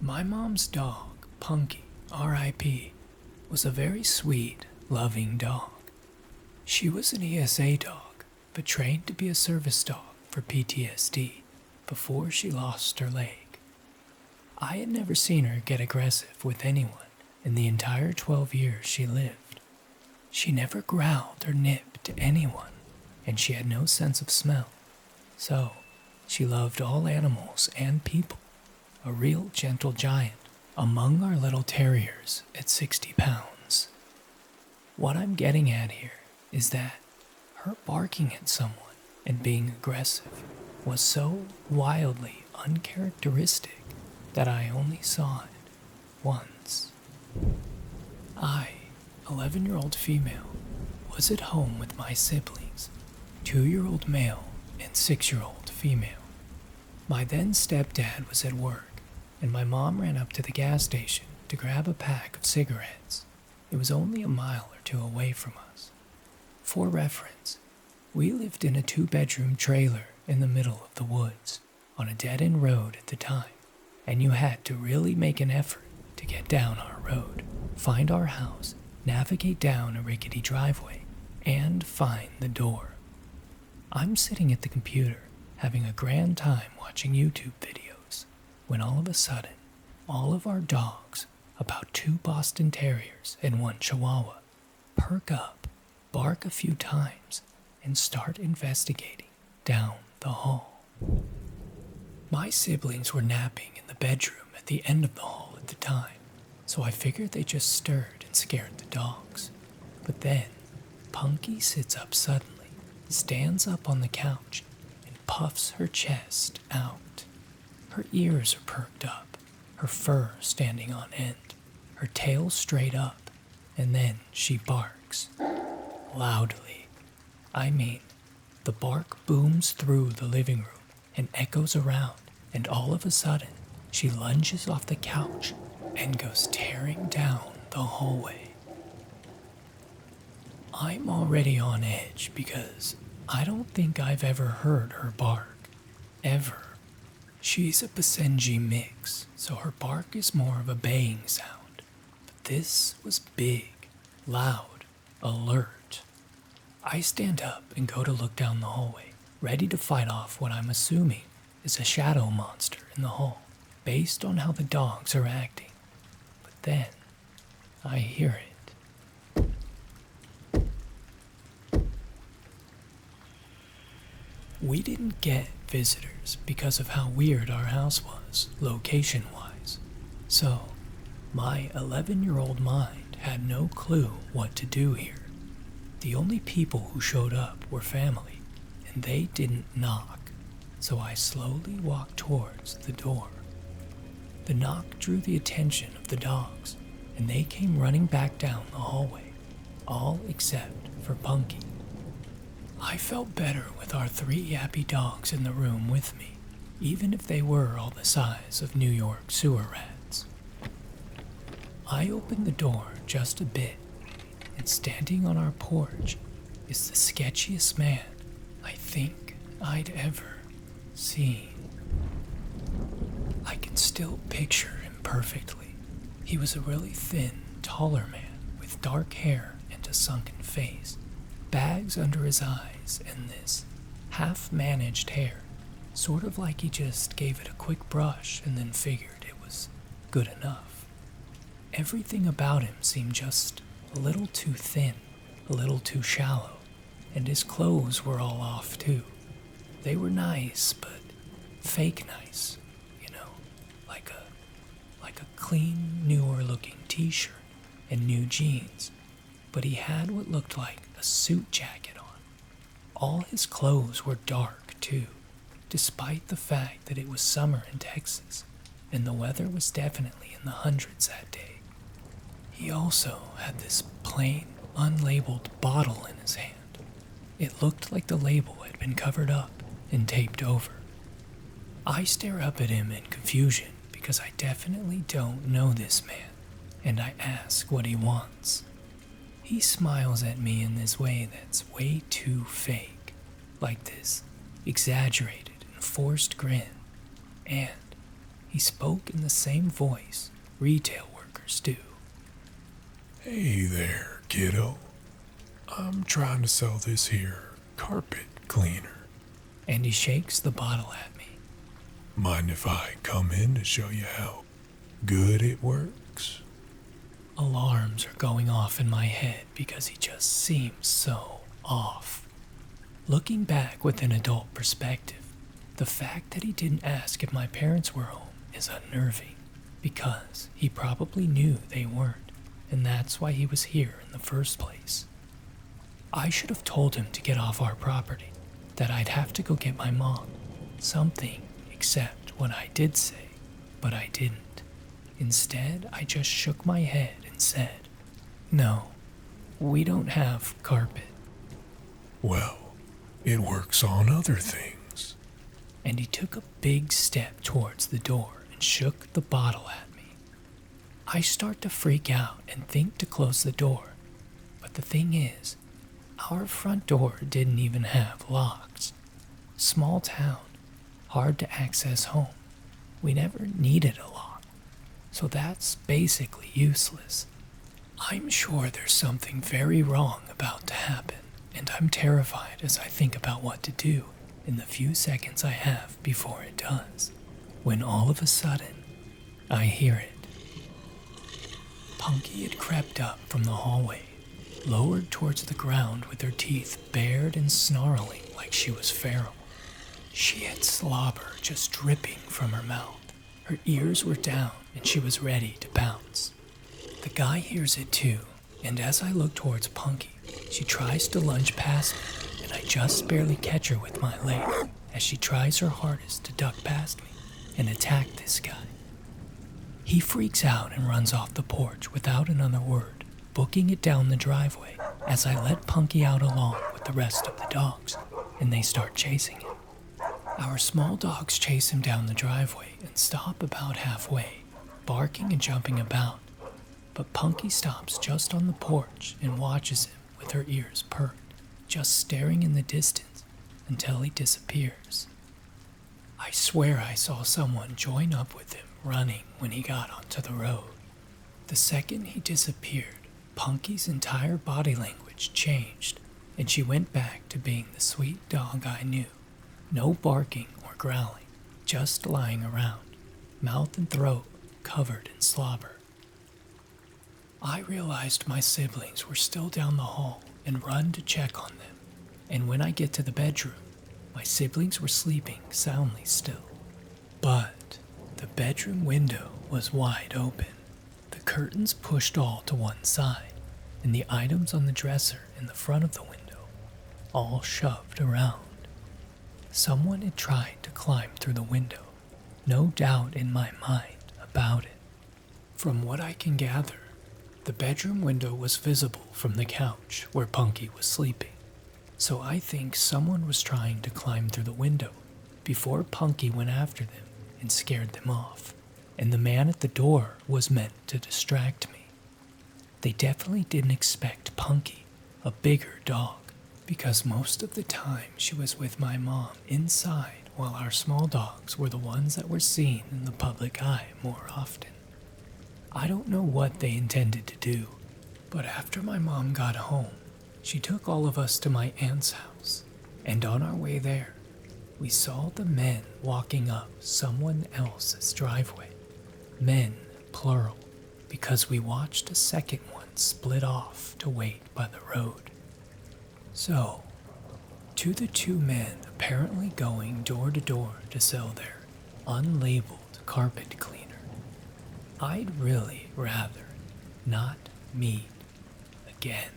My mom's dog, Punky, R.I.P., was a very sweet, loving dog. She was an ESA dog, but trained to be a service dog for PTSD before she lost her leg. I had never seen her get aggressive with anyone in the entire 12 years she lived. She never growled or nipped anyone, and she had no sense of smell. So, she loved all animals and people, a real gentle giant among our little terriers at 60 pounds. What I'm getting at here is that her barking at someone and being aggressive was so wildly uncharacteristic that I only saw it once. I, 11-year-old female, was at home with my siblings, 2-year-old male and 6-year-old female. My then stepdad was at work, and my mom ran up to the gas station to grab a pack of cigarettes. It was only a mile or two away from us. For reference, we lived in a 2-bedroom trailer in the middle of the woods, on a dead-end road at the time, and you had to really make an effort to get down our road, find our house, navigate down a rickety driveway, and find the door. I'm sitting at the computer, having a grand time watching YouTube videos, when all of a sudden, all of our dogs, about 2 Boston Terriers and 1 Chihuahua, perk up, bark a few times, and start investigating down the hall. My siblings were napping in the bedroom at the end of the hall at the time, so I figured they just stirred and scared the dogs. But then, Punky sits up suddenly, stands up on the couch, and puffs her chest out. Her ears are perked up, her fur standing on end, her tail straight up, and then she barks. Loudly. I mean, the bark booms through the living room and echoes around, and all of a sudden, she lunges off the couch and goes tearing down the hallway. I'm already on edge because I don't think I've ever heard her bark. Ever. She's a Basenji mix, so her bark is more of a baying sound. But this was big, loud, alert. I stand up and go to look down the hallway, ready to fight off what I'm assuming is a shadow monster in the hall, based on how the dogs are acting. But then, I hear it. We didn't get visitors because of how weird our house was, location-wise. So, my 11-year-old mind had no clue what to do here. The only people who showed up were family, and they didn't knock, so I slowly walked towards the door. The knock drew the attention of the dogs, and they came running back down the hallway, all except for Punky. I felt better with our 3 yappy dogs in the room with me, even if they were all the size of New York sewer rats. I opened the door just a bit, and standing on our porch is the sketchiest man I think I'd ever seen. I can still picture him perfectly. He was a really thin, taller man with dark hair and a sunken face, bags under his eyes, and this half-managed hair, sort of like he just gave it a quick brush and then figured it was good enough. Everything about him seemed just a little too thin, a little too shallow, and his clothes were all off too. They were nice, but fake nice, you know, like a clean, newer-looking t-shirt and new jeans, but he had what looked like a suit jacket on. All his clothes were dark too, despite the fact that it was summer in Texas, and the weather was definitely in the hundreds that day. He also had this plain, unlabeled bottle in his hand. It looked like the label had been covered up and taped over. I stare up at him in confusion because I definitely don't know this man, and I ask what he wants. He smiles at me in this way that's way too fake, like this exaggerated and forced grin, and He spoke in the same voice retail workers do. Hey there, kiddo. I'm trying to sell this here carpet cleaner. And he shakes the bottle at me. Mind if I come in to show you how good it works? Alarms are going off in my head because he just seems so off. Looking back with an adult perspective, the fact that he didn't ask if my parents were home is unnerving, because he probably knew they weren't, and that's why he was here in the first place. I should have told him to get off our property, that I'd have to go get my mom, something except what I did say, but I didn't. Instead, I just shook my head and said, "No, we don't have carpet." Well, it works on other things. And he took a big step towards the door and shook the bottle at me. I start to freak out and think to close the door, but the thing is, our front door didn't even have locks. Small town, hard to access home. We never needed a lock, so that's basically useless. I'm sure there's something very wrong about to happen, and I'm terrified as I think about what to do in the few seconds I have before it does, when all of a sudden, I hear it. Punky had crept up from the hallway, lowered towards the ground with her teeth bared and snarling like she was feral. She had slobber just dripping from her mouth. Her ears were down and she was ready to pounce. The guy hears it too, and as I look towards Punky, she tries to lunge past me, and I just barely catch her with my leg as she tries her hardest to duck past me and attack this guy. He freaks out and runs off the porch without another word, booking it down the driveway as I let Punky out along with the rest of the dogs, and they start chasing him. Our small dogs chase him down the driveway and stop about halfway, barking and jumping about, but Punky stops just on the porch and watches him with her ears perked, just staring in the distance until he disappears. I swear I saw someone join up with him running when he got onto the road. The second he disappeared, Punky's entire body language changed, and she went back to being the sweet dog I knew. No barking or growling, just lying around, mouth and throat covered in slobber. I realized my siblings were still down the hall and run to check on them, and when I get to the bedroom, my siblings were sleeping soundly still. But the bedroom window was wide open, the curtains pushed all to one side, and the items on the dresser in the front of the window all shoved around. Someone had tried to climb through the window, no doubt in my mind about it. From what I can gather, the bedroom window was visible from the couch where Punky was sleeping, so I think someone was trying to climb through the window before Punky went after them and scared them off, and the man at the door was meant to distract me. They definitely didn't expect Punky, a bigger dog, because most of the time she was with my mom inside while our small dogs were the ones that were seen in the public eye more often. I don't know what they intended to do, but after my mom got home, she took all of us to my aunt's house, and on our way there, we saw the men walking up someone else's driveway. Men, plural, because we watched a second one split off to wait by the road. So, to the two men apparently going door to door to sell their unlabeled carpet cleaner, I'd really rather not meet again.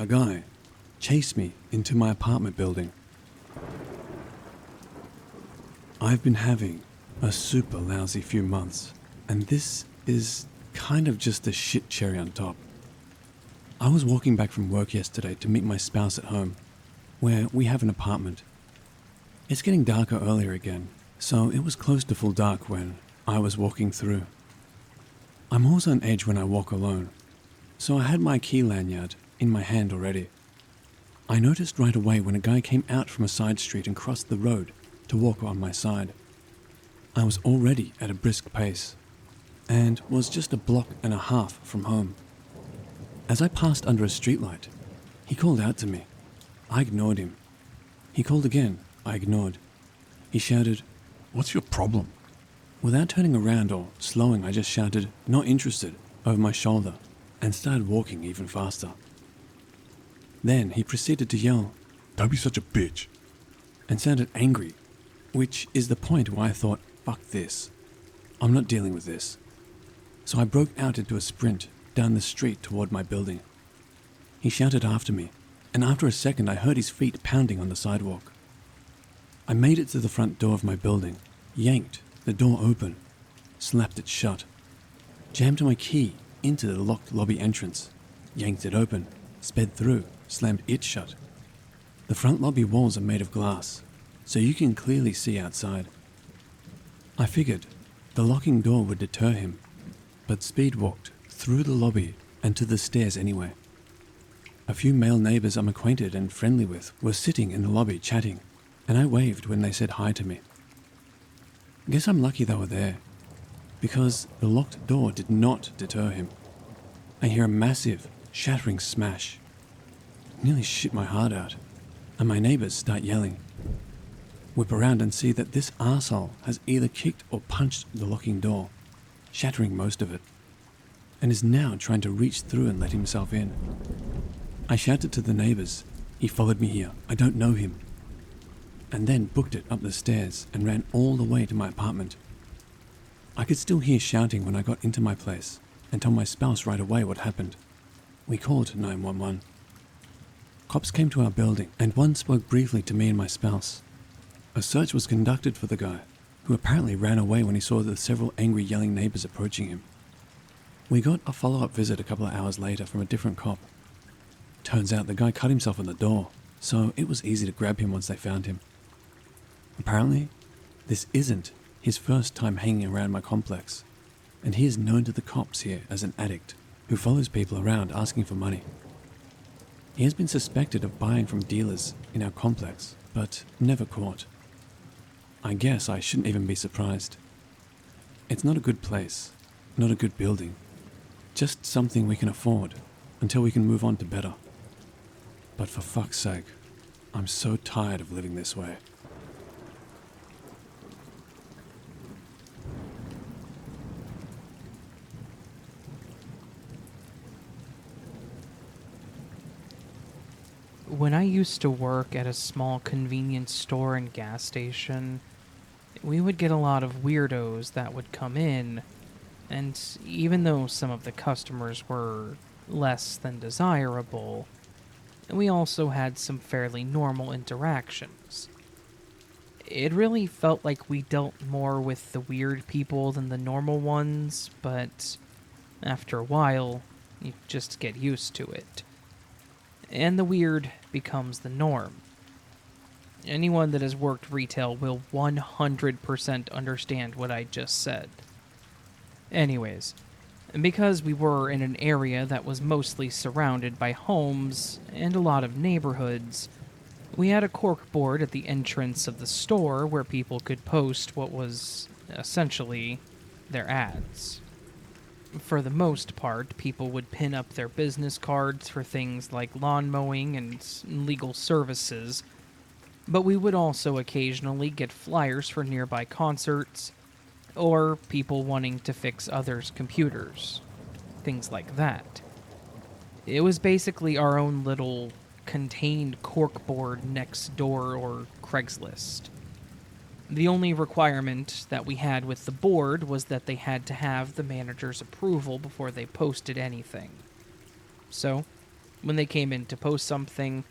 A guy chased me into my apartment building. I've been having a super lousy few months, and this is kind of just the shit cherry on top. I was walking back from work yesterday to meet my spouse at home, where we have an apartment. It's getting darker earlier again, so it was close to full dark when I was walking through. I'm always on edge when I walk alone, so I had my key lanyard in my hand already. I noticed right away when a guy came out from a side street and crossed the road to walk on my side. I was already at a brisk pace, and was just a block and a half from home. As I passed under a streetlight, he called out to me. I ignored him. He called again. I ignored. He shouted, "What's your problem?" Without turning around or slowing, I just shouted, "Not interested," over my shoulder, and started walking even faster. Then he proceeded to yell, "Don't be such a bitch." and sounded angry, which is the point where I thought, fuck this. I'm not dealing with this. So I broke out into a sprint down the street toward my building. He shouted after me, and after a second I heard his feet pounding on the sidewalk. I made it to the front door of my building, yanked the door open, slapped it shut, jammed my key into the locked lobby entrance, yanked it open, sped through, slammed it shut. The front lobby walls are made of glass, so you can clearly see outside. I figured the locking door would deter him, but speed walked through the lobby and to the stairs anyway. A few male neighbors I'm acquainted and friendly with were sitting in the lobby chatting, and I waved when they said hi to me. Guess I'm lucky they were there, because the locked door did not deter him. I hear a massive, shattering smash. Nearly shit my heart out, and my neighbors start yelling. Whip around and see that this arsehole has either kicked or punched the locking door, shattering most of it, and is now trying to reach through and let himself in. I shouted to the neighbors, "He followed me here, I don't know him," and then booked it up the stairs and ran all the way to my apartment. I could still hear shouting when I got into my place and told my spouse right away what happened. We called 911. Cops came to our building and one spoke briefly to me and my spouse. A search was conducted for the guy, who apparently ran away when he saw the several angry yelling neighbors approaching him. We got a follow-up visit a couple of hours later from a different cop. Turns out the guy cut himself on the door, so it was easy to grab him once they found him. Apparently, this isn't his first time hanging around my complex, and he is known to the cops here as an addict who follows people around asking for money. He has been suspected of buying from dealers in our complex, but never caught. I guess I shouldn't even be surprised. It's not a good place, not a good building, just something we can afford until we can move on to better. But for fuck's sake, I'm so tired of living this way. When I used to work at a small convenience store and gas station, we would get a lot of weirdos that would come in, and even though some of the customers were less than desirable, we also had some fairly normal interactions. It really felt like we dealt more with the weird people than the normal ones, but after a while, you just get used to it. And the weird becomes the norm. Anyone that has worked retail will 100% understand what I just said. Anyways, because we were in an area that was mostly surrounded by homes and a lot of neighborhoods, we had a corkboard at the entrance of the store where people could post what was essentially their ads. For the most part, people would pin up their business cards for things like lawn mowing and legal services, but we would also occasionally get flyers for nearby concerts, or people wanting to fix others' computers. Things like that. It was basically our own little contained corkboard next door or Craigslist. The only requirement that we had with the board was that they had to have the manager's approval before they posted anything. So, when they came in to post something,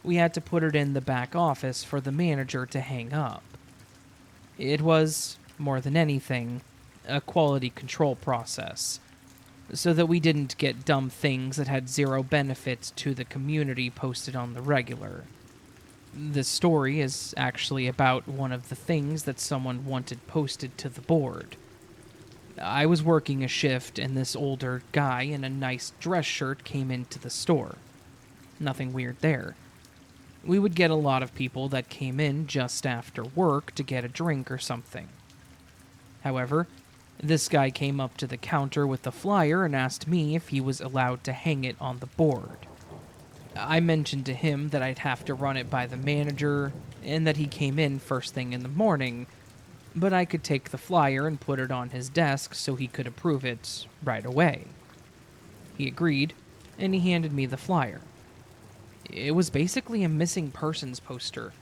we had to put it in the back office for the manager to hang up. It was, more than anything, a quality control process, so that we didn't get dumb things that had zero benefit to the community posted on the regular. This story is actually about one of the things that someone wanted posted to the board. I was working a shift, and this older guy in a nice dress shirt came into the store. Nothing weird there. We would get a lot of people that came in just after work to get a drink or something. However, this guy came up to the counter with the flyer and asked me if he was allowed to hang it on the board. I mentioned to him that I'd have to run it by the manager and that he came in first thing in the morning, but I could take the flyer and put it on his desk so he could approve it right away. He agreed, and he handed me the flyer. It was basically a missing persons poster.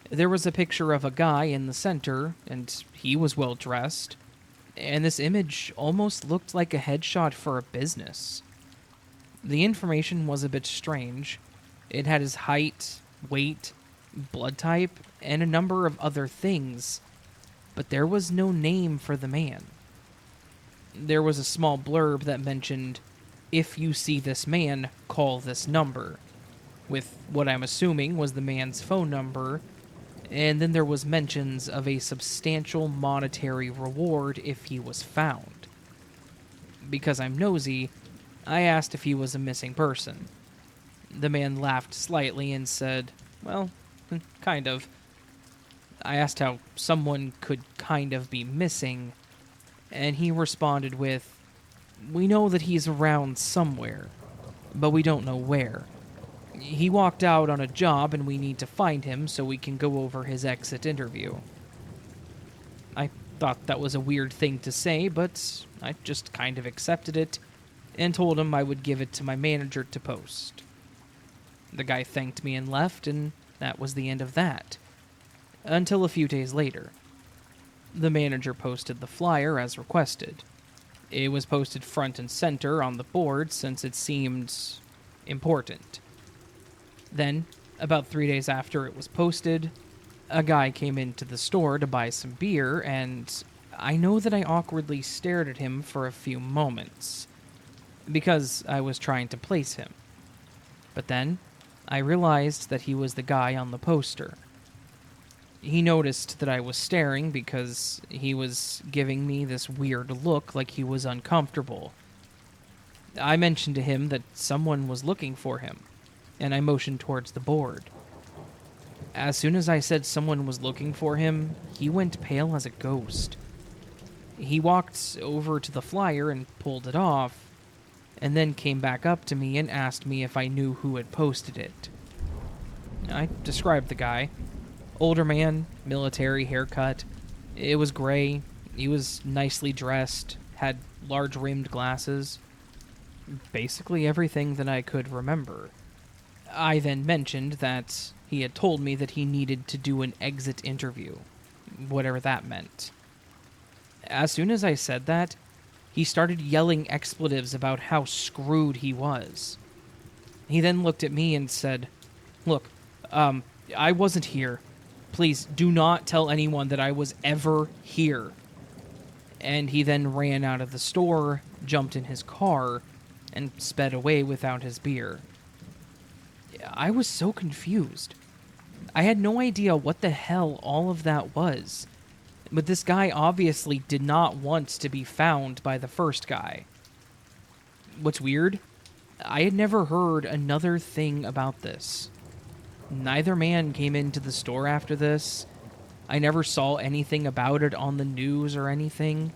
There was a picture of a guy in the center, and he was well dressed, and this image almost looked like a headshot for a business. The information was a bit strange. It had his height, weight, blood type, and a number of other things, but there was no name for the man. There was a small blurb that mentioned, "If you see this man, call this number," with what I'm assuming was the man's phone number, and then there was mentions of a substantial monetary reward if he was found. Because I'm nosy, I asked if he was a missing person. The man laughed slightly and said, "Well, kind of." I asked how someone could kind of be missing, and he responded with, "We know that he's around somewhere, but we don't know where. He walked out on a job and we need to find him so we can go over his exit interview." I thought that was a weird thing to say, but I just kind of accepted it and told him I would give it to my manager to post. The guy thanked me and left, and that was the end of that. Until a few days later. The manager posted the flyer as requested. It was posted front and center on the board since it seemed important. Then, about 3 days after it was posted, a guy came into the store to buy some beer, and I know that I awkwardly stared at him for a few moments, because I was trying to place him. But then, I realized that he was the guy on the poster. He noticed that I was staring because he was giving me this weird look like he was uncomfortable. I mentioned to him that someone was looking for him, and I motioned towards the board. As soon as I said someone was looking for him, he went pale as a ghost. He walked over to the flyer and pulled it off, and then came back up to me and asked me if I knew who had posted it. I described the guy. Older man, military haircut. It was gray. He was nicely dressed, had large rimmed glasses. Basically everything that I could remember. I then mentioned that he had told me that he needed to do an exit interview, whatever that meant. As soon as I said that, he started yelling expletives about how screwed he was. He then looked at me and said, "Look, I wasn't here. Please do not tell anyone that I was ever here." And he then ran out of the store, jumped in his car, and sped away without his beer. I was so confused. I had no idea what the hell all of that was. But this guy obviously did not want to be found by the first guy. What's weird? I had never heard another thing about this. Neither man came into the store after this. I never saw anything about it on the news or anything.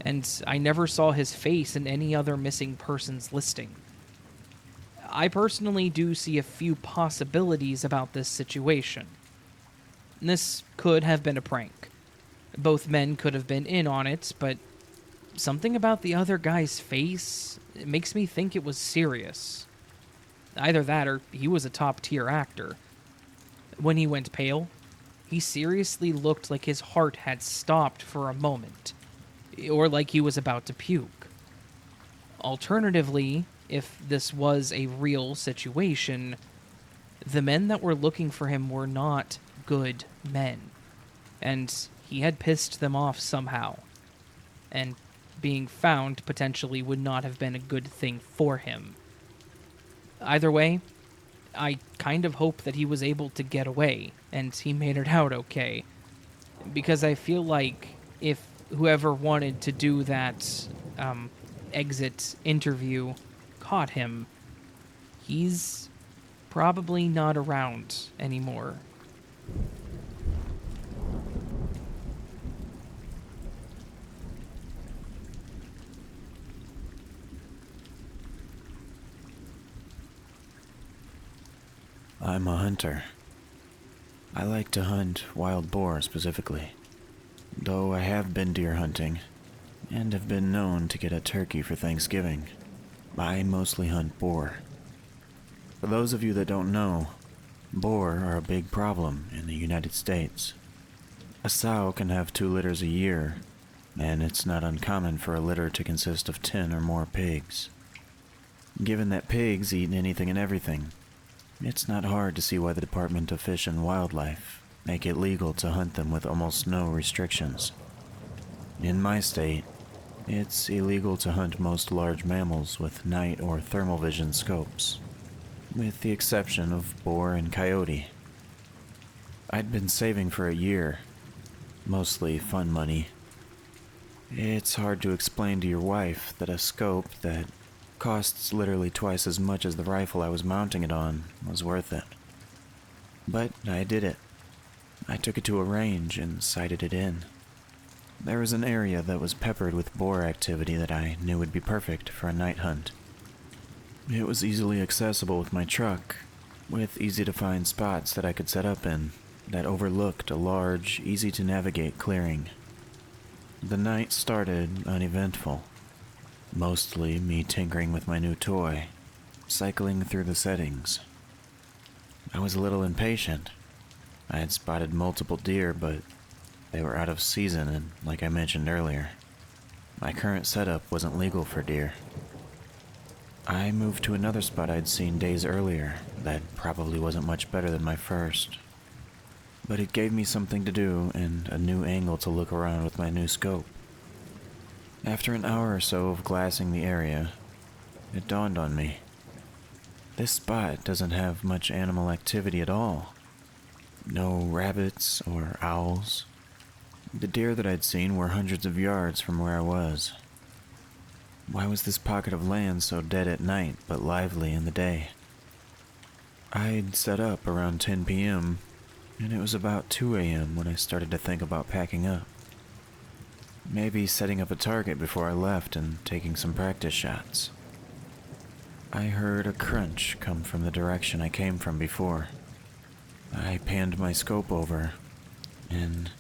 And I never saw his face in any other missing persons listing. I personally do see a few possibilities about this situation. This could have been a prank. Both men could have been in on it, but something about the other guy's face makes me think it was serious. Either that or he was a top-tier actor. When he went pale, he seriously looked like his heart had stopped for a moment, or like he was about to puke. Alternatively, if this was a real situation, the men that were looking for him were not good men, and he had pissed them off somehow, and being found potentially would not have been a good thing for him. Either way, I kind of hope that he was able to get away, and he made it out okay, because I feel like if whoever wanted to do that exit interview caught him, he's probably not around anymore. I'm a hunter. I like to hunt wild boar specifically, though I have been deer hunting and have been known to get a turkey for Thanksgiving. I mostly hunt boar. For those of you that don't know, boar are a big problem in the United States. A sow can have 2 litters a year, and it's not uncommon for a litter to consist of 10 or more pigs. Given that pigs eat anything and everything, it's not hard to see why the Department of Fish and Wildlife make it legal to hunt them with almost no restrictions. In my state, it's illegal to hunt most large mammals with night or thermal vision scopes, with the exception of boar and coyote. I'd been saving for a year, mostly fun money. It's hard to explain to your wife that a scope that costs literally twice as much as the rifle I was mounting it on was worth it. But I did it. I took it to a range and sighted it in. There was an area that was peppered with boar activity that I knew would be perfect for a night hunt. It was easily accessible with my truck, with easy-to-find spots that I could set up in that overlooked a large, easy-to-navigate clearing. The night started uneventful. Mostly me tinkering with my new toy, cycling through the settings. I was a little impatient. I had spotted multiple deer, but they were out of season, and like I mentioned earlier, my current setup wasn't legal for deer. I moved to another spot I'd seen days earlier that probably wasn't much better than my first, but it gave me something to do and a new angle to look around with my new scope. After an hour or so of glassing the area, it dawned on me. This spot doesn't have much animal activity at all. No rabbits or owls. The deer that I'd seen were hundreds of yards from where I was. Why was this pocket of land so dead at night but lively in the day? I'd set up around 10 p.m., and it was about 2 a.m. when I started to think about packing up. Maybe setting up a target before I left and taking some practice shots. I heard a crunch come from the direction I came from before. I panned my scope over and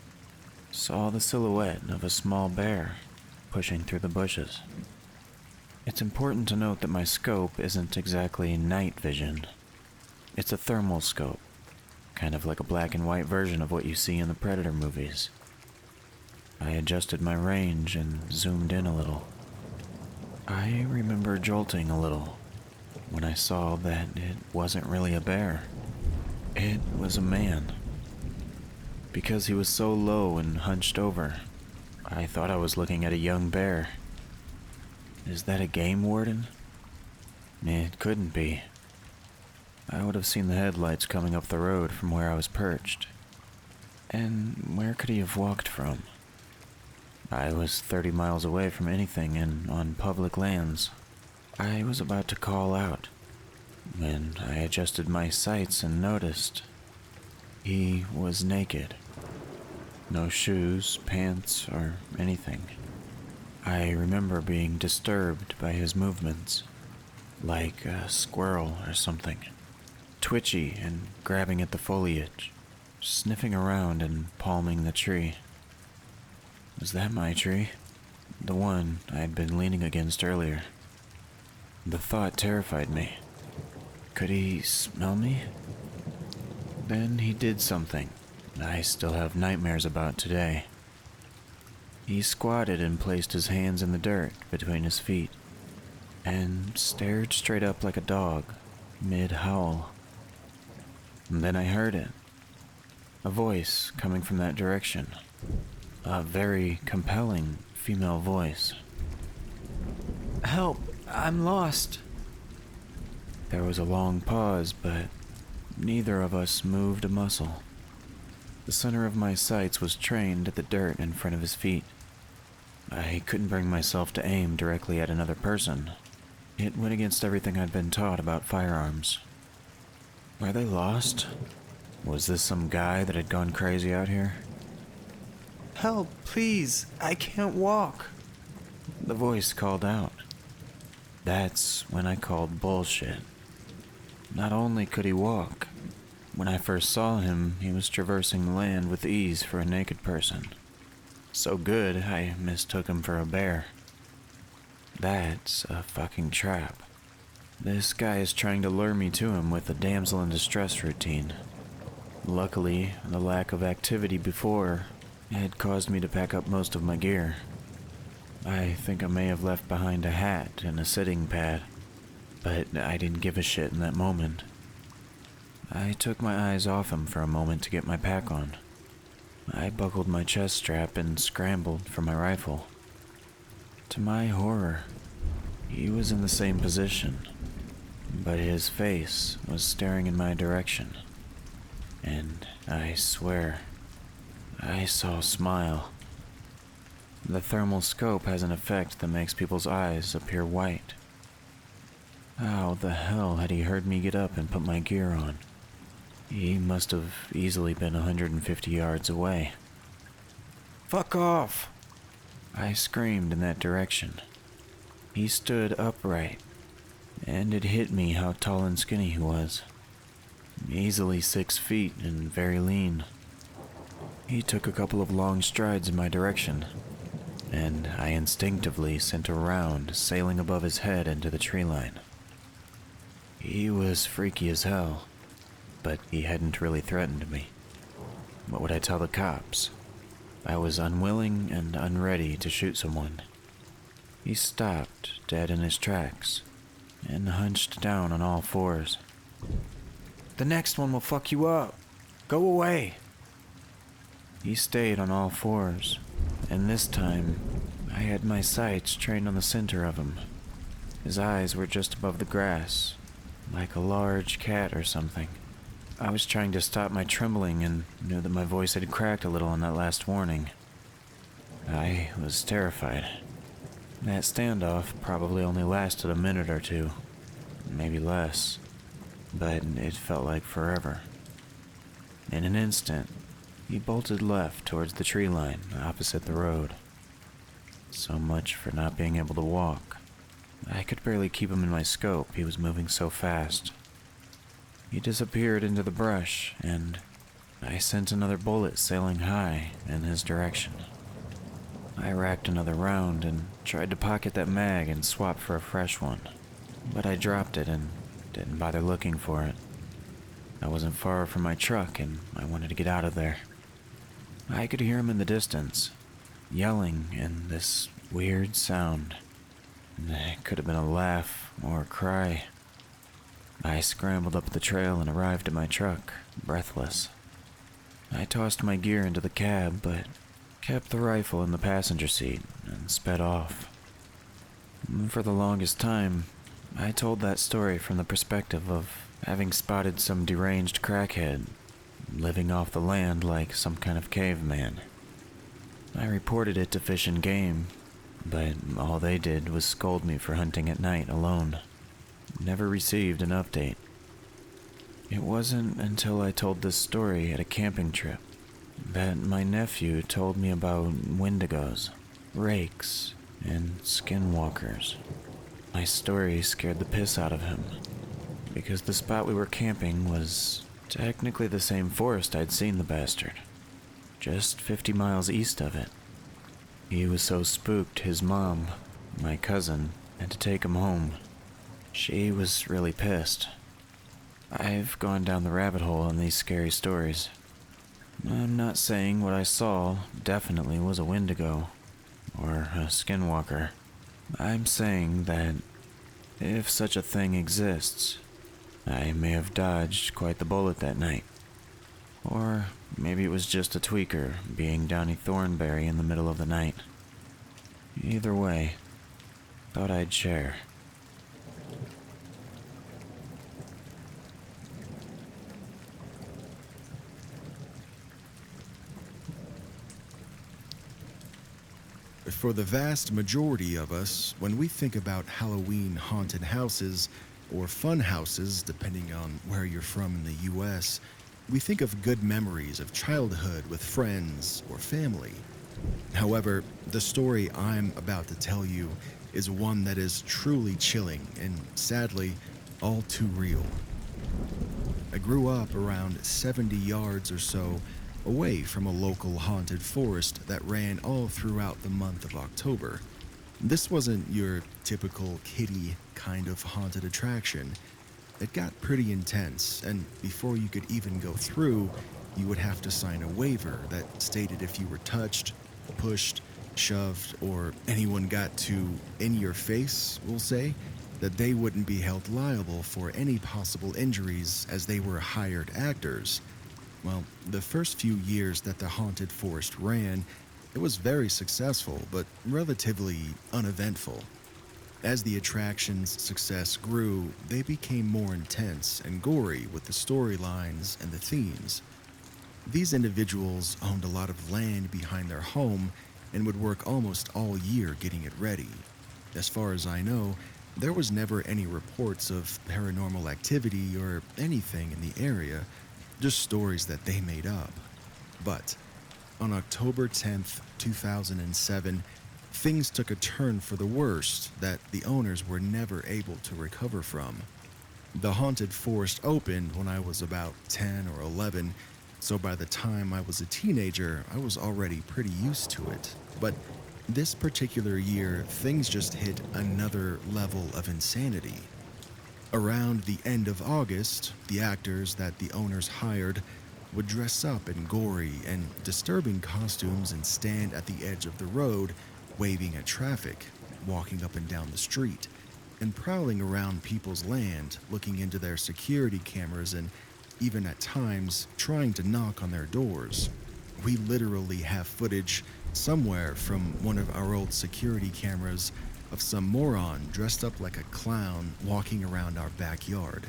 saw the silhouette of a small bear pushing through the bushes. It's important to note that my scope isn't exactly night vision. It's a thermal scope, kind of like a black and white version of what you see in the Predator movies. I adjusted my range and zoomed in a little. I remember jolting a little when I saw that it wasn't really a bear. It was a man. Because he was so low and hunched over, I thought I was looking at a young bear. Is that a game warden? It couldn't be. I would have seen the headlights coming up the road from where I was perched. And where could he have walked from? I was 30 miles away from anything and on public lands. I was about to call out when I adjusted my sights and noticed he was naked. No shoes, pants, or anything. I remember being disturbed by his movements, like a squirrel or something, twitchy and grabbing at the foliage, sniffing around and palming the tree. Was that my tree? The one I'd been leaning against earlier. The thought terrified me. Could he smell me? Then he did something I still have nightmares about today. He squatted and placed his hands in the dirt between his feet and stared straight up like a dog, mid-howl. And then I heard it. A voice coming from that direction. A very compelling female voice. "Help! I'm lost!" There was a long pause, but neither of us moved a muscle. The center of my sights was trained at the dirt in front of his feet, I couldn't bring myself to aim directly at another person. It went against everything I'd been taught about firearms. Were they lost? Was this some guy that had gone crazy out here? "Help, please, I can't walk," the voice called out. That's when I called bullshit. Not only could he walk, when I first saw him, he was traversing the land with ease for a naked person. So good, I mistook him for a bear. That's a fucking trap. This guy is trying to lure me to him with a damsel in distress routine. Luckily, the lack of activity before had caused me to pack up most of my gear. I think I may have left behind a hat and a sitting pad, but I didn't give a shit in that moment. I took my eyes off him for a moment to get my pack on. I buckled my chest strap and scrambled for my rifle. To my horror, he was in the same position, but his face was staring in my direction. And I swear, I saw a smile. The thermal scope has an effect that makes people's eyes appear white. How the hell had he heard me get up and put my gear on? He must have easily been 150 yards away. "Fuck off!" I screamed in that direction. He stood upright, and it hit me how tall and skinny he was. Easily 6 feet and very lean. He took a couple of long strides in my direction, and I instinctively sent a round sailing above his head into the tree line. He was freaky as hell, but he hadn't really threatened me. What would I tell the cops? I was unwilling and unready to shoot someone. He stopped dead in his tracks and hunched down on all fours. "The next one will fuck you up. Go away." He stayed on all fours, and this time I had my sights trained on the center of him. His eyes were just above the grass, like a large cat or something. I was trying to stop my trembling and knew that my voice had cracked a little on that last warning. I was terrified. That standoff probably only lasted a minute or two, maybe less, but it felt like forever. In an instant, he bolted left towards the tree line opposite the road. So much for not being able to walk. I could barely keep him in my scope, he was moving so fast. He disappeared into the brush, and I sent another bullet sailing high in his direction. I racked another round and tried to pocket that mag and swap for a fresh one, but I dropped it and didn't bother looking for it. I wasn't far from my truck and I wanted to get out of there. I could hear him in the distance, yelling in this weird sound. It could have been a laugh or a cry. I scrambled up the trail and arrived at my truck, breathless. I tossed my gear into the cab, but kept the rifle in the passenger seat and sped off. For the longest time, I told that story from the perspective of having spotted some deranged crackhead living off the land like some kind of caveman. I reported it to Fish and Game, but all they did was scold me for hunting at night alone. Never received an update. It wasn't until I told this story at a camping trip that my nephew told me about wendigos, rakes, and skinwalkers. My story scared the piss out of him, because the spot we were camping was technically the same forest I'd seen the bastard, just 50 miles east of it. He was so spooked his mom, my cousin, had to take him home. She was really pissed. I've gone down the rabbit hole on these scary stories. I'm not saying what I saw definitely was a wendigo or a skinwalker. I'm saying that if such a thing exists, I may have dodged quite the bullet that night. Or maybe it was just a tweaker being Danie Thornberry in the middle of the night. Either way, thought I'd share. For the vast majority of us, when we think about Halloween haunted houses, or fun houses depending on where you're from in the US, we think of good memories of childhood with friends or family. However, the story I'm about to tell you is one that is truly chilling and, sadly, all too real. I grew up around 70 yards or so away from a local haunted forest that ran all throughout the month of October. This wasn't your typical kiddie kind of haunted attraction. It got pretty intense, and before you could even go through, you would have to sign a waiver that stated if you were touched, pushed, shoved, or anyone got too in your face, we'll say, that they wouldn't be held liable for any possible injuries as they were hired actors. Well, the first few years that the haunted forest ran, it was very successful, but relatively uneventful. As the attraction's success grew, they became more intense and gory with the storylines and the themes. These individuals owned a lot of land behind their home and would work almost all year getting it ready. As far as I know, there was never any reports of paranormal activity or anything in the area, just stories that they made up. But on October 10th, 2007, things took a turn for the worst that the owners were never able to recover from. The haunted forest opened when I was about 10 or 11, so by the time I was a teenager, I was already pretty used to it. But this particular year, things just hit another level of insanity. Around the end of August, the actors that the owners hired would dress up in gory and disturbing costumes and stand at the edge of the road, waving at traffic, walking up and down the street, and prowling around people's land, looking into their security cameras and even at times trying to knock on their doors. We literally have footage somewhere from one of our old security cameras of some moron dressed up like a clown walking around our backyard.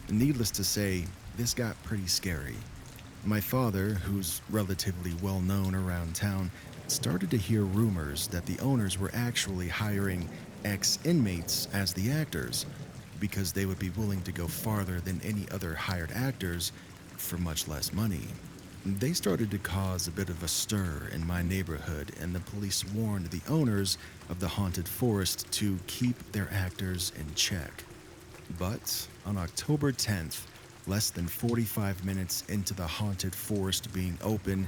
Needless to say, this got pretty scary. My father, who's relatively well known around town, started to hear rumors that the owners were actually hiring ex-inmates as the actors because they would be willing to go farther than any other hired actors for much less money. They started to cause a bit of a stir in my neighborhood, and the police warned the owners of the haunted forest to keep their actors in check. But on October 10th, less than 45 minutes into the haunted forest being open,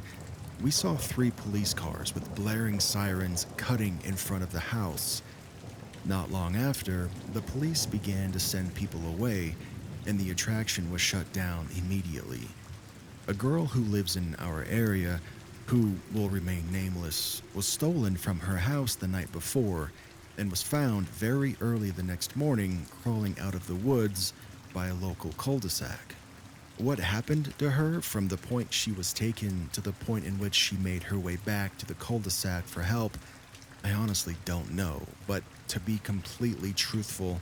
we saw 3 police cars with blaring sirens cutting in front of the house. Not long after, the police began to send people away, and the attraction was shut down immediately. A girl who lives in our area, who will remain nameless, was stolen from her house the night before and was found very early the next morning crawling out of the woods by a local cul-de-sac. What happened to her from the point she was taken to the point in which she made her way back to the cul-de-sac for help, I honestly don't know, but to be completely truthful,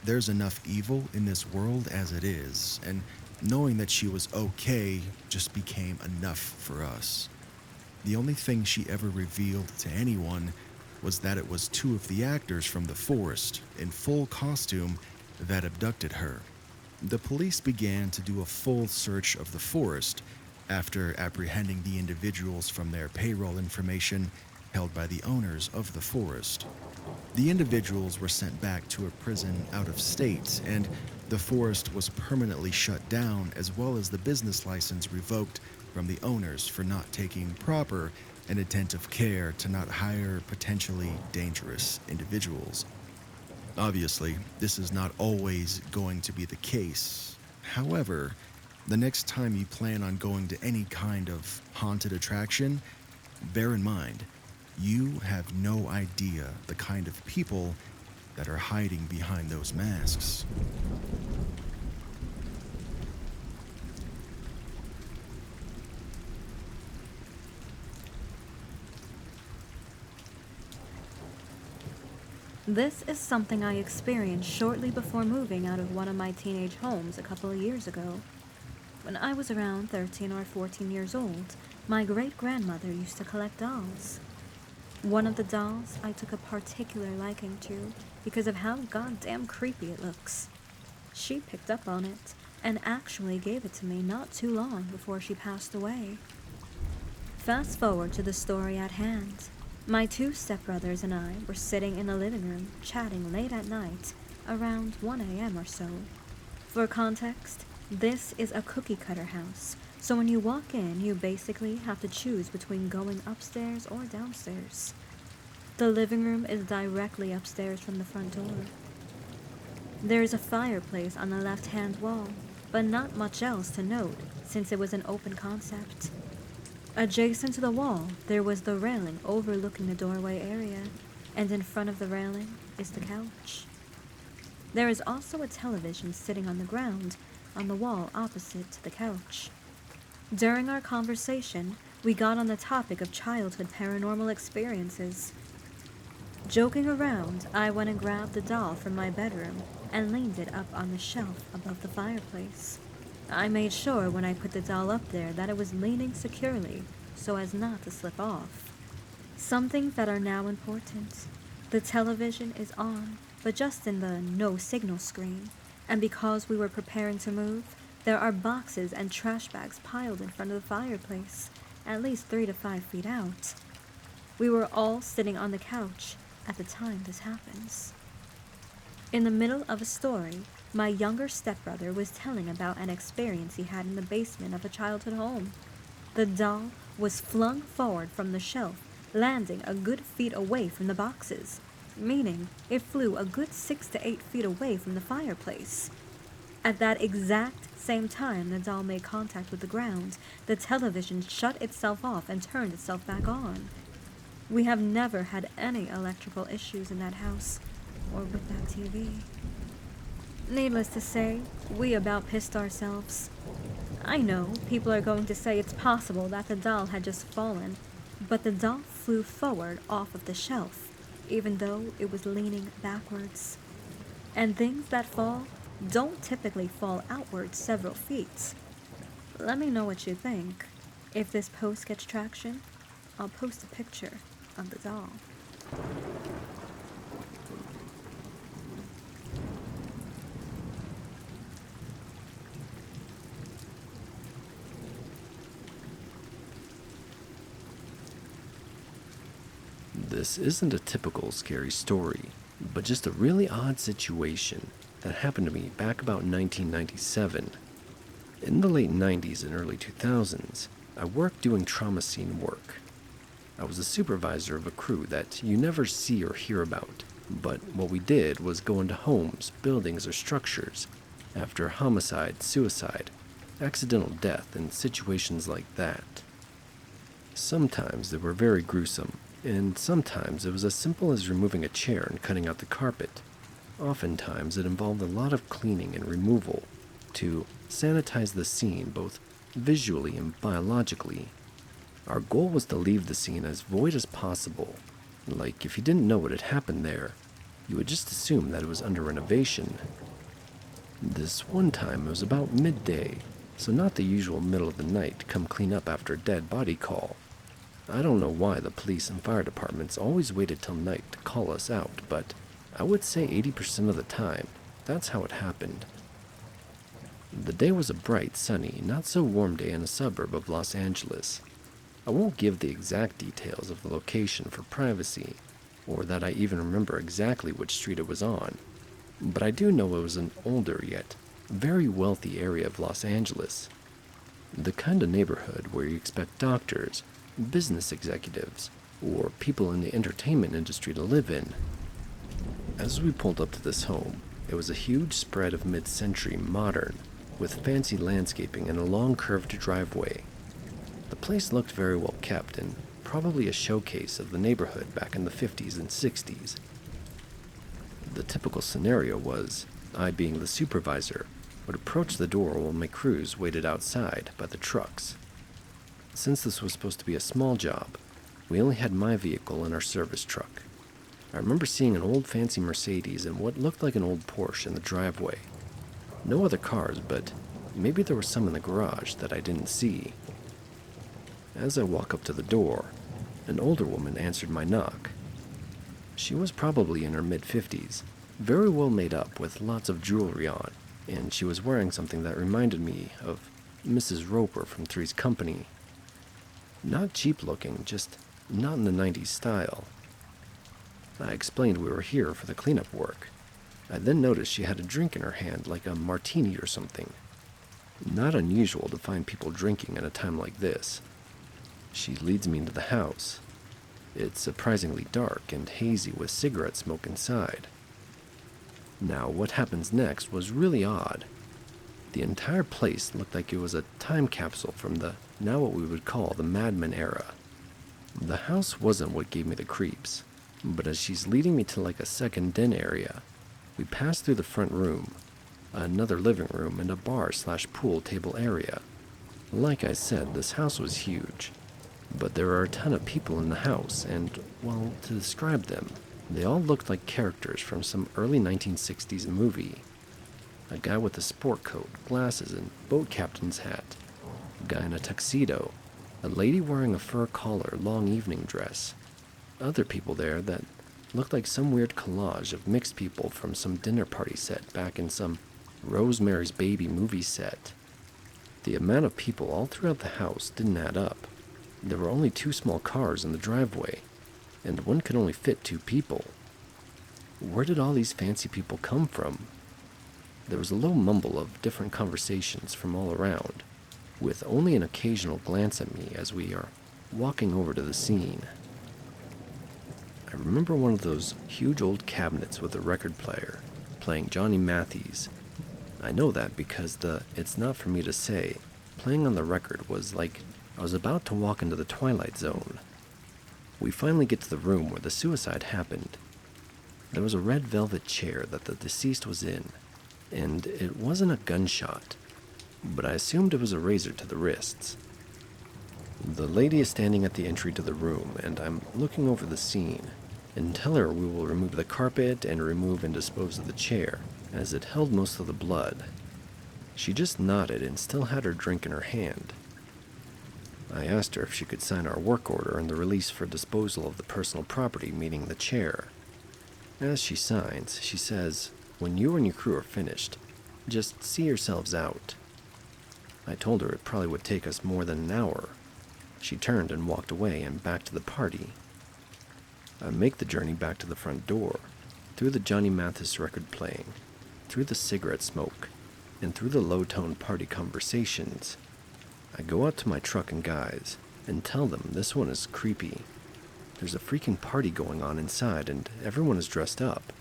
there's enough evil in this world as it is, and knowing that she was okay just became enough for us. The only thing she ever revealed to anyone was that it was 2 of the actors from the forest, in full costume, that abducted her. The police began to do a full search of the forest after apprehending the individuals from their payroll information held by the owners of the forest. The individuals were sent back to a prison out of state, and the forest was permanently shut down, as well as the business license revoked from the owners for not taking proper and attentive care to not hire potentially dangerous individuals. Obviously, this is not always going to be the case. However, the next time you plan on going to any kind of haunted attraction, bear in mind, you have no idea the kind of people that are hiding behind those masks. This is something I experienced shortly before moving out of one of my teenage homes a couple of years ago. When I was around 13 or 14 years old, my great-grandmother used to collect dolls. One of the dolls I took a particular liking to because of how goddamn creepy it looks. She picked up on it and actually gave it to me not too long before she passed away. Fast forward to the story at hand. My 2 stepbrothers and I were sitting in the living room chatting late at night, around 1 a.m. or so. For context, this is a cookie cutter house, so when you walk in, you basically have to choose between going upstairs or downstairs. The living room is directly upstairs from the front door. There is a fireplace on the left-hand wall, but not much else to note since it was an open concept. Adjacent to the wall, there was the railing overlooking the doorway area, and in front of the railing is the couch. There is also a television sitting on the ground on the wall opposite to the couch. During our conversation, we got on the topic of childhood paranormal experiences. Joking around, I went and grabbed the doll from my bedroom and leaned it up on the shelf above the fireplace. I made sure when I put the doll up there that it was leaning securely so as not to slip off. Some things that are now important. The television is on, but just in the no signal screen, and because we were preparing to move, there are boxes and trash bags piled in front of the fireplace, at least 3 to 5 feet out. We were all sitting on the couch at the time this happens. In the middle of a story, my younger stepbrother was telling about an experience he had in the basement of a childhood home. The doll was flung forward from the shelf, landing a good feet away from the boxes, meaning it flew a good 6 to 8 feet away from the fireplace. At that exact same time the doll made contact with the ground, the television shut itself off and turned itself back on. We have never had any electrical issues in that house, or with that TV. Needless to say, we about pissed ourselves. I know people are going to say it's possible that the doll had just fallen, but the doll flew forward off of the shelf, even though it was leaning backwards. And things that fall don't typically fall outwards several feet. Let me know what you think. If this post gets traction, I'll post a picture of the doll. This isn't a typical scary story, but just a really odd situation that happened to me back about 1997. In the late 90s and early 2000s, I worked doing trauma scene work. I was a supervisor of a crew that you never see or hear about, but what we did was go into homes, buildings, or structures after homicide, suicide, accidental death, and situations like that. Sometimes they were very gruesome, and sometimes it was as simple as removing a chair and cutting out the carpet. Oftentimes it involved a lot of cleaning and removal to sanitize the scene both visually and biologically. Our goal was to leave the scene as void as possible. Like, if you didn't know what had happened there, you would just assume that it was under renovation. This one time it was about midday, so not the usual middle of the night to come clean up after a dead body call. I don't know why the police and fire departments always waited till night to call us out, but I would say 80% of the time, that's how it happened. The day was a bright, sunny, not so warm day in a suburb of Los Angeles. I won't give the exact details of the location for privacy, or that I even remember exactly which street it was on, but I do know it was an older yet very wealthy area of Los Angeles. The kind of neighborhood where you expect doctors, business executives, or people in the entertainment industry to live in. As we pulled up to this home, it was a huge spread of mid-century modern, with fancy landscaping and a long curved driveway. The place looked very well kept and probably a showcase of the neighborhood back in the 50s and 60s. The typical scenario was, I being the supervisor, would approach the door while my crews waited outside by the trucks. Since this was supposed to be a small job, we only had my vehicle and our service truck. I remember seeing an old fancy Mercedes and what looked like an old Porsche in the driveway. No other cars, but maybe there were some in the garage that I didn't see. As I walk up to the door, an older woman answered my knock. She was probably in her mid-50s, very well made up with lots of jewelry on, and she was wearing something that reminded me of Mrs. Roper from Three's Company. Not cheap looking, just not in the 90s style. I explained we were here for the cleanup work. I then noticed she had a drink in her hand, like a martini or something. Not unusual to find people drinking at a time like this. She leads me into the house. It's surprisingly dark and hazy with cigarette smoke inside. Now, what happens next was really odd. The entire place looked like it was a time capsule from the now what we would call the Mad Men era. The house wasn't what gave me the creeps, but as she's leading me to like a second den area, we pass through the front room, another living room, and a bar/pool table area. Like I said, this house was huge, but there are a ton of people in the house, and, well, to describe them, they all looked like characters from some early 1960s movie. A guy with a sport coat, glasses, and boat captain's hat. A guy in a tuxedo. A lady wearing a fur collar, long evening dress. Other people there that looked like some weird collage of mixed people from some dinner party set back in some Rosemary's Baby movie set. The amount of people all throughout the house didn't add up. There were only 2 small cars in the driveway, and one could only fit 2 people. Where did all these fancy people come from? There was a low mumble of different conversations from all around, with only an occasional glance at me as we are walking over to the scene. I remember one of those huge old cabinets with a record player, playing Johnny Matthys. I know that because the "it's not for me to say" playing on the record was like I was about to walk into the Twilight Zone. We finally get to the room where the suicide happened. There was a red velvet chair that the deceased was in, and it wasn't a gunshot, but I assumed it was a razor to the wrists. The lady is standing at the entry to the room, and I'm looking over the scene, and tell her we will remove the carpet and remove and dispose of the chair, as it held most of the blood. She just nodded and still had her drink in her hand. I asked her if she could sign our work order and the release for disposal of the personal property, meaning the chair. As she signs, she says, "When you and your crew are finished, just see yourselves out." I told her it probably would take us more than an hour. She turned and walked away and back to the party. I make the journey back to the front door, through the Johnny Mathis record playing, through the cigarette smoke, and through the low-toned party conversations. I go out to my truck and guys, and tell them this one is creepy. There's a freaking party going on inside, and everyone is dressed up.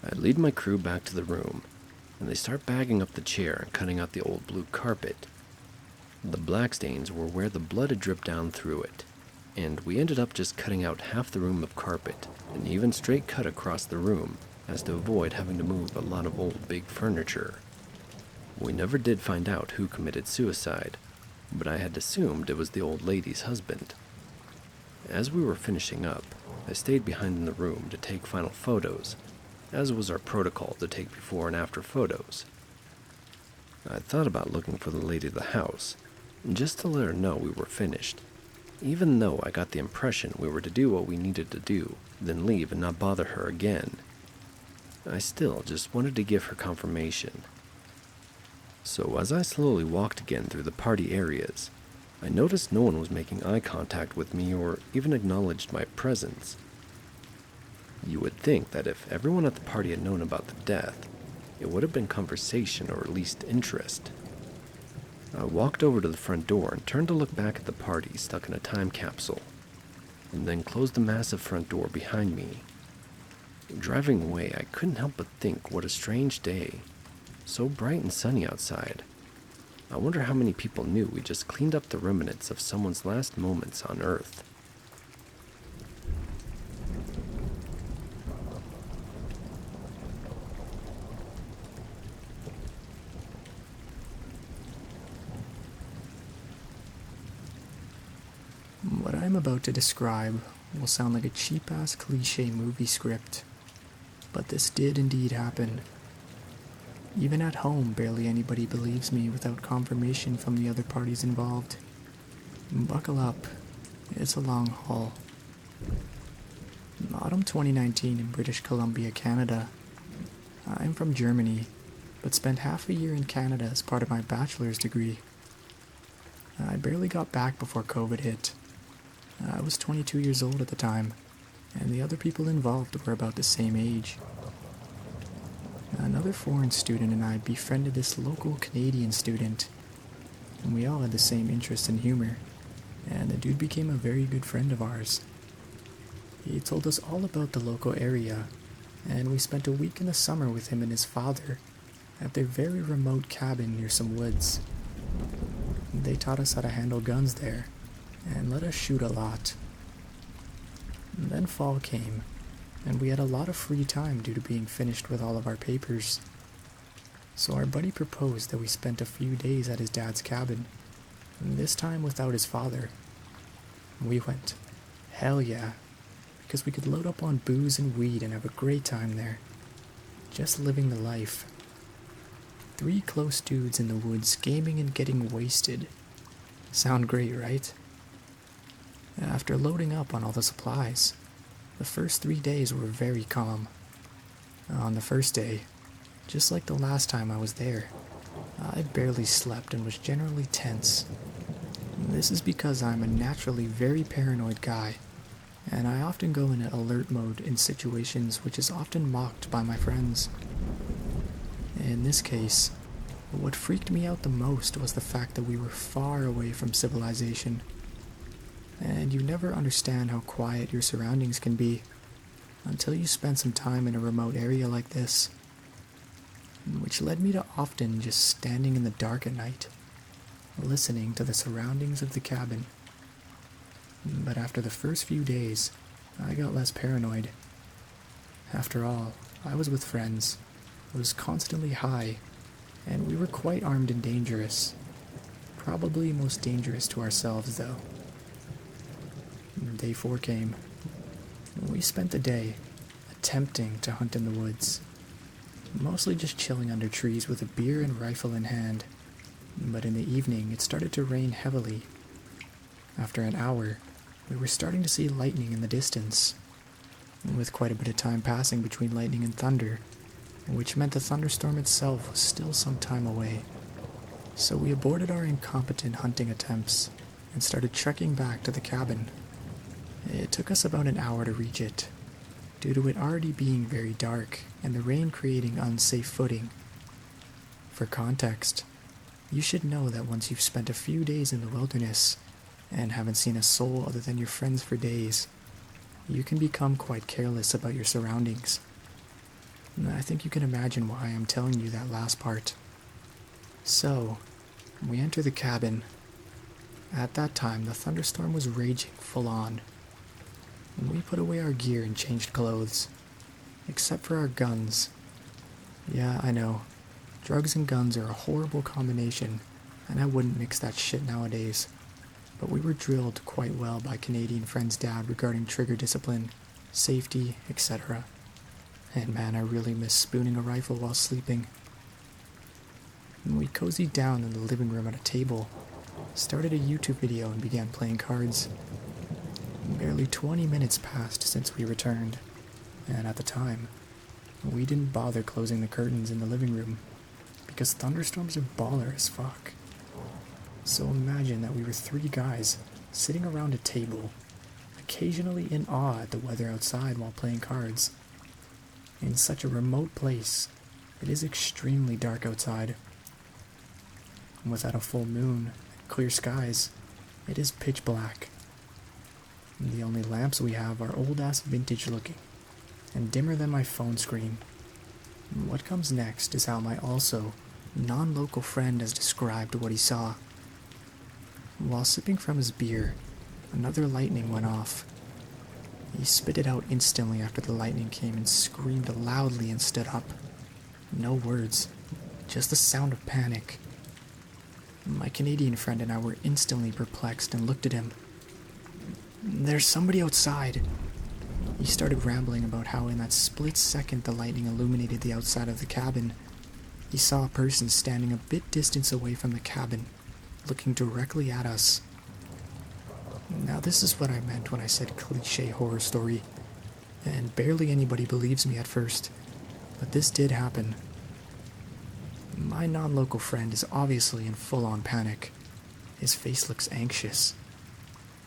I lead my crew back to the room, and they start bagging up the chair and cutting out the old blue carpet. The black stains were where the blood had dripped down through it, and we ended up just cutting out half the room of carpet, an even straight cut across the room, as to avoid having to move a lot of old big furniture. We never did find out who committed suicide, but I had assumed it was the old lady's husband. As we were finishing up, I stayed behind in the room to take final photos, as was our protocol to take before and after photos. I thought about looking for the lady of the house, just to let her know we were finished, even though I got the impression we were to do what we needed to do, then leave and not bother her again. I still just wanted to give her confirmation. So as I slowly walked again through the party areas, I noticed no one was making eye contact with me or even acknowledged my presence. You would think that if everyone at the party had known about the death, it would have been conversation or at least interest. I walked over to the front door and turned to look back at the party stuck in a time capsule, and then closed the massive front door behind me. Driving away, I couldn't help but think what a strange day. So bright and sunny outside. I wonder how many people knew we just cleaned up the remnants of someone's last moments on Earth. What I'm about to describe will sound like a cheap-ass cliche movie script, but this did indeed happen. Even at home, barely anybody believes me without confirmation from the other parties involved. Buckle up, It's a long haul. Autumn 2019 in British Columbia, Canada. I'm from Germany, but spent half a year in Canada as part of my bachelor's degree. I barely got back before COVID hit. I was 22 years old at the time, and the other people involved were about the same age. Another foreign student and I befriended this local Canadian student, and we all had the same interest in humor, and the dude became a very good friend of ours. He told us all about the local area, and we spent a week in the summer with him and his father at their very remote cabin near some woods. They taught us how to handle guns there, and let us shoot a lot. And then fall came, and we had a lot of free time due to being finished with all of our papers. So our buddy proposed that we spent a few days at his dad's cabin, and this time without his father. We went. Hell yeah. Because we could load up on booze and weed and have a great time there. Just living the life. 3 close dudes in the woods gaming and getting wasted. Sound great, right? After loading up on all the supplies, the first 3 days were very calm. On the first day, just like the last time I was there, I barely slept and was generally tense. This is because I'm a naturally very paranoid guy, and I often go into alert mode in situations which is often mocked by my friends. In this case, what freaked me out the most was the fact that we were far away from civilization, and you never understand how quiet your surroundings can be until you spend some time in a remote area like this, which led me to often just standing in the dark at night, listening to the surroundings of the cabin. But after the first few days, I got less paranoid. After all, I was with friends, was constantly high, and we were quite armed and dangerous. Probably most dangerous to ourselves, though. Day 4 came. We spent the day attempting to hunt in the woods, mostly just chilling under trees with a beer and rifle in hand. But in the evening, it started to rain heavily. After an hour, we were starting to see lightning in the distance, with quite a bit of time passing between lightning and thunder, which meant the thunderstorm itself was still some time away. So we aborted our incompetent hunting attempts and started trekking back to the cabin. It took us about an hour to reach it, due to it already being very dark and the rain creating unsafe footing. For context, you should know that once you've spent a few days in the wilderness and haven't seen a soul other than your friends for days, you can become quite careless about your surroundings. I think you can imagine why I'm telling you that last part. So, we enter the cabin. At that time, the thunderstorm was raging full on. We put away our gear and changed clothes, except for our guns. Yeah, I know. Drugs and guns are a horrible combination, and I wouldn't mix that shit nowadays. But we were drilled quite well by Canadian friend's dad regarding trigger discipline, safety, etc. And man, I really miss spooning a rifle while sleeping. We cozied down in the living room at a table, started a YouTube video and began playing cards. Barely 20 minutes passed since we returned, and at the time, we didn't bother closing the curtains in the living room, because thunderstorms are baller as fuck. So imagine that we were 3 guys sitting around a table, occasionally in awe at the weather outside while playing cards. In such a remote place, it is extremely dark outside. Without a full moon and clear skies, it is pitch black. The only lamps we have are old-ass vintage looking, and dimmer than my phone screen. What comes next is how my also non-local friend has described what he saw. While sipping from his beer, another lightning went off. He spit it out instantly after the lightning came and screamed loudly and stood up. No words, just the sound of panic. My Canadian friend and I were instantly perplexed and looked at him. "There's somebody outside." He started rambling about how in that split second the lightning illuminated the outside of the cabin. He saw a person standing a bit distance away from the cabin, looking directly at us. Now, this is what I meant when I said cliche horror story, and barely anybody believes me at first, but this did happen. My non-local friend is obviously in full-on panic. His face looks anxious.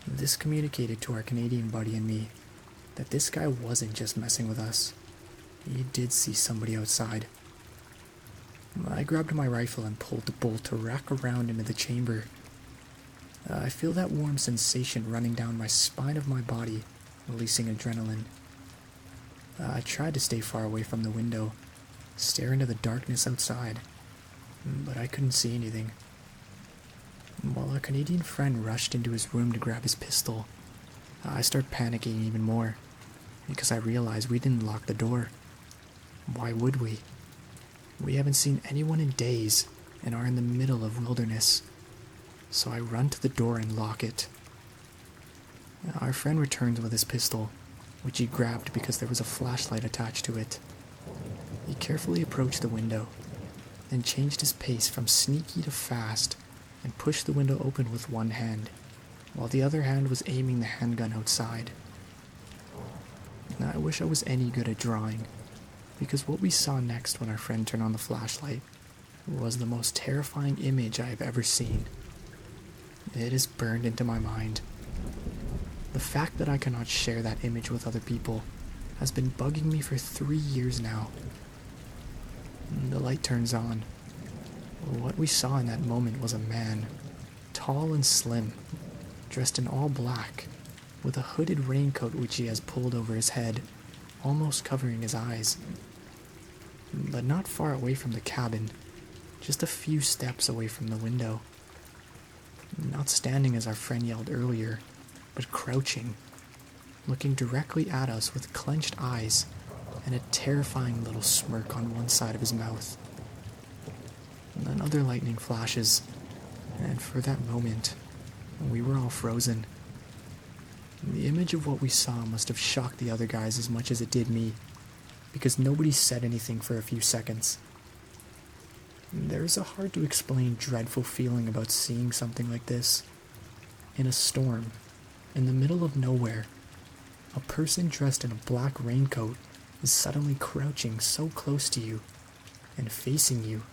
This communicated to our Canadian buddy and me that this guy wasn't just messing with us. He did see somebody outside. I grabbed my rifle and pulled the bolt to rack around into the chamber. I feel that warm sensation running down my spine of my body, releasing adrenaline. I tried to stay far away from the window, stare into the darkness outside, but I couldn't see anything. While our Canadian friend rushed into his room to grab his pistol, I started panicking even more, because I realized we didn't lock the door. Why would we? We haven't seen anyone in days and are in the middle of wilderness. So I run to the door and lock it. Our friend returns with his pistol, which he grabbed because there was a flashlight attached to it. He carefully approached the window, then changed his pace from sneaky to fast and pushed the window open with one hand, while the other hand was aiming the handgun outside. Now, I wish I was any good at drawing, because what we saw next when our friend turned on the flashlight was the most terrifying image I have ever seen. It is burned into my mind. The fact that I cannot share that image with other people has been bugging me for 3 years now. The light turns on. What we saw in that moment was a man, tall and slim, dressed in all black, with a hooded raincoat which he has pulled over his head, almost covering his eyes. But not far away from the cabin, just a few steps away from the window. Not standing as our friend yelled earlier, but crouching, looking directly at us with clenched eyes and a terrifying little smirk on one side of his mouth. Another lightning flashes, and for that moment, we were all frozen. The image of what we saw must have shocked the other guys as much as it did me, because nobody said anything for a few seconds. There's a hard-to-explain dreadful feeling about seeing something like this. In a storm, in the middle of nowhere, a person dressed in a black raincoat is suddenly crouching so close to you and facing you.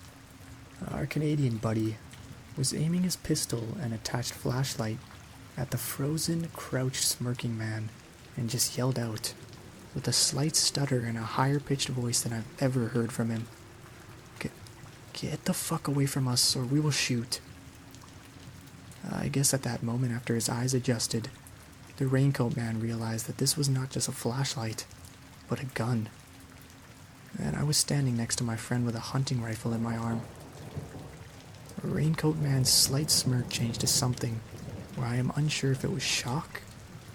Our Canadian buddy was aiming his pistol and attached flashlight at the frozen, crouched, smirking man and just yelled out, with a slight stutter and a higher-pitched voice than I've ever heard from him, "Get the fuck away from us or we will shoot." I guess at that moment, after his eyes adjusted, the raincoat man realized that this was not just a flashlight, but a gun. And I was standing next to my friend with a hunting rifle in my arm. The raincoat man's slight smirk changed to something where I am unsure if it was shock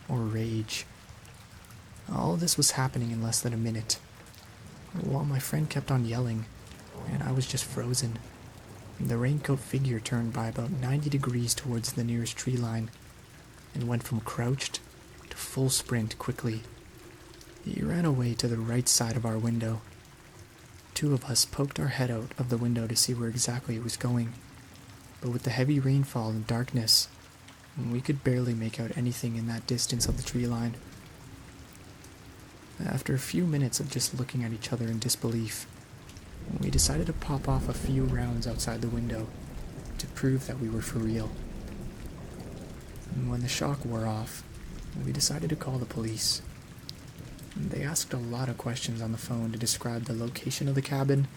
or rage. All this was happening in less than a minute, while my friend kept on yelling, and I was just frozen. The raincoat figure turned by about 90 degrees towards the nearest tree line, and went from crouched to full sprint quickly. He ran away to the right side of our window. Two of us poked our head out of the window to see where exactly he was going, but with the heavy rainfall and darkness, we could barely make out anything in that distance of the tree line. After a few minutes of just looking at each other in disbelief, we decided to pop off a few rounds outside the window to prove that we were for real. When the shock wore off, we decided to call the police. They asked a lot of questions on the phone to describe the location of the cabin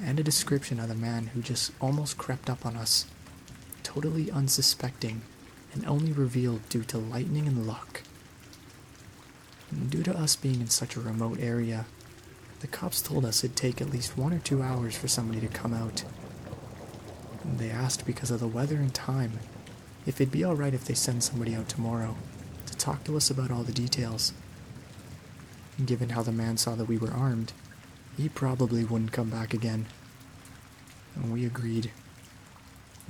and a description of the man who just almost crept up on us, totally unsuspecting and only revealed due to lightning and luck. Due to us being in such a remote area, the cops told us it'd take at least 1 or 2 hours for somebody to come out. They asked, because of the weather and time, if it'd be alright if they send somebody out tomorrow to talk to us about all the details. Given how the man saw that we were armed, he probably wouldn't come back again. And we agreed.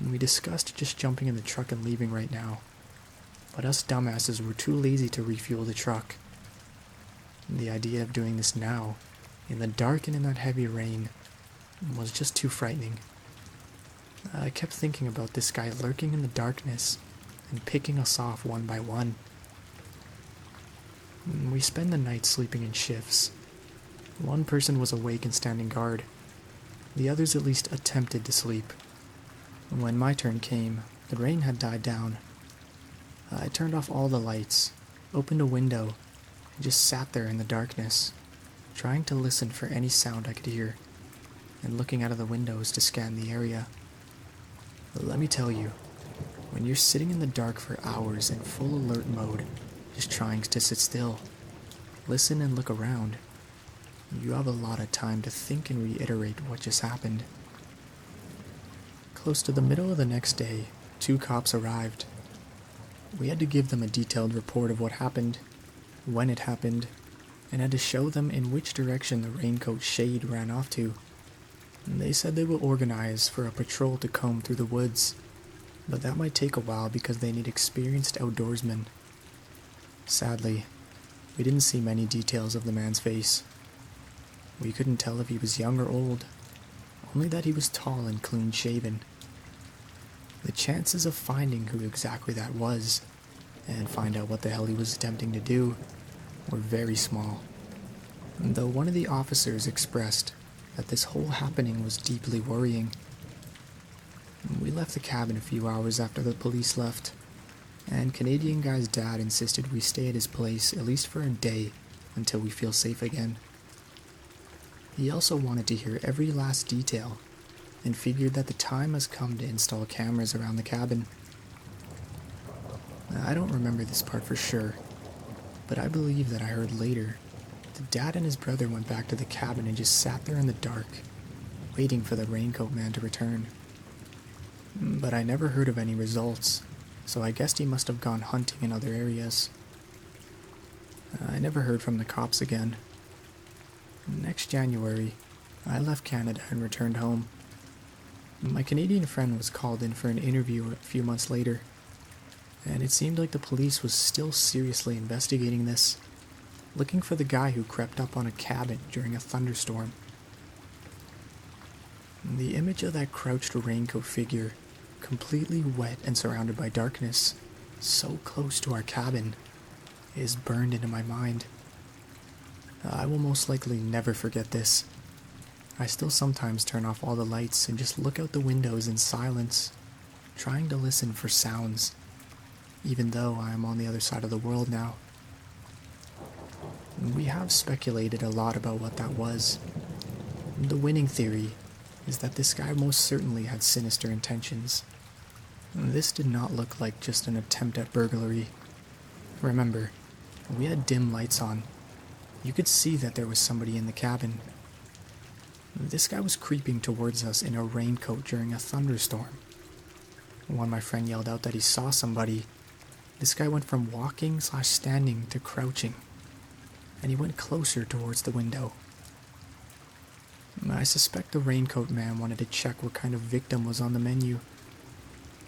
We discussed just jumping in the truck and leaving right now, but us dumbasses were too lazy to refuel the truck. The idea of doing this now, in the dark and in that heavy rain, was just too frightening. I kept thinking about this guy lurking in the darkness and picking us off one by one. We spend the night sleeping in shifts. One person was awake and standing guard. The others at least attempted to sleep. When my turn came, the rain had died down. I turned off all the lights, opened a window, and just sat there in the darkness, trying to listen for any sound I could hear, and looking out of the windows to scan the area. But let me tell you, when you're sitting in the dark for hours in full alert mode, just trying to sit still, listen and look around, you have a lot of time to think and reiterate what just happened. Close to the middle of the next day, 2 cops arrived. We had to give them a detailed report of what happened, when it happened, and had to show them in which direction the raincoat shade ran off to. They said they will organize for a patrol to comb through the woods, but that might take a while because they need experienced outdoorsmen. Sadly, we didn't see many details of the man's face. We couldn't tell if he was young or old, only that he was tall and clean-shaven. The chances of finding who exactly that was, and find out what the hell he was attempting to do, were very small. Though one of the officers expressed that this whole happening was deeply worrying. We left the cabin a few hours after the police left, and Canadian guy's dad insisted we stay at his place at least for a day until we feel safe again. He also wanted to hear every last detail, and figured that the time has come to install cameras around the cabin. I don't remember this part for sure, but I believe that I heard later the dad and his brother went back to the cabin and just sat there in the dark, waiting for the raincoat man to return. But I never heard of any results, so I guessed he must have gone hunting in other areas. I never heard from the cops again. Next January, I left Canada and returned home. My Canadian friend was called in for an interview a few months later, and it seemed like the police was still seriously investigating this, looking for the guy who crept up on a cabin during a thunderstorm. The image of that crouched raincoat figure, completely wet and surrounded by darkness, so close to our cabin, is burned into my mind. I will most likely never forget this. I still sometimes turn off all the lights and just look out the windows in silence, trying to listen for sounds, even though I am on the other side of the world now. We have speculated a lot about what that was. The winning theory is that this guy most certainly had sinister intentions. This did not look like just an attempt at burglary. Remember, we had dim lights on. You could see that there was somebody in the cabin. This guy was creeping towards us in a raincoat during a thunderstorm. When my friend yelled out that he saw somebody, this guy went from walking/standing to crouching, and he went closer towards the window. I suspect the raincoat man wanted to check what kind of victim was on the menu,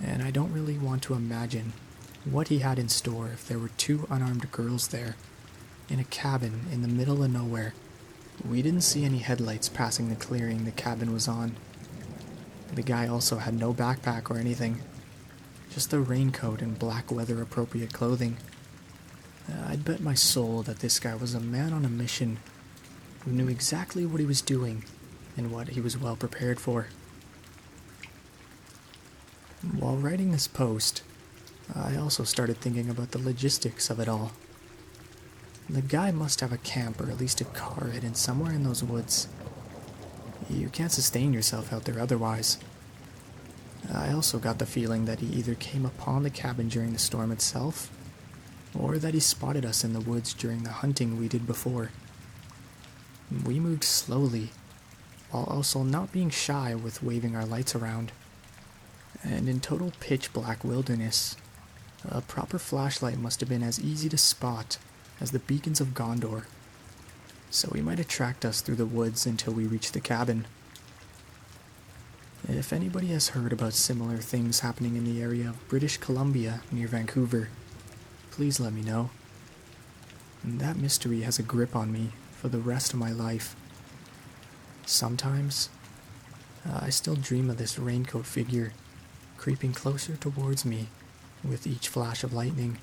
and I don't really want to imagine what he had in store if there were 2 unarmed girls there, in a cabin in the middle of nowhere. We didn't see any headlights passing the clearing the cabin was on. The guy also had no backpack or anything, just a raincoat and black weather-appropriate clothing. I'd bet my soul that this guy was a man on a mission who knew exactly what he was doing and what he was well prepared for. While writing this post, I also started thinking about the logistics of it all. The guy must have a camp or at least a car hidden somewhere in those woods. You can't sustain yourself out there otherwise. I also got the feeling that he either came upon the cabin during the storm itself, or that he spotted us in the woods during the hunting we did before. We moved slowly, while also not being shy with waving our lights around. And in total pitch black wilderness, a proper flashlight must have been as easy to spot as the beacons of Gondor, so he might attract us through the woods until we reach the cabin. If anybody has heard about similar things happening in the area of British Columbia near Vancouver, please let me know. That mystery has a grip on me for the rest of my life. Sometimes, I still dream of this raincoat figure creeping closer towards me with each flash of lightning.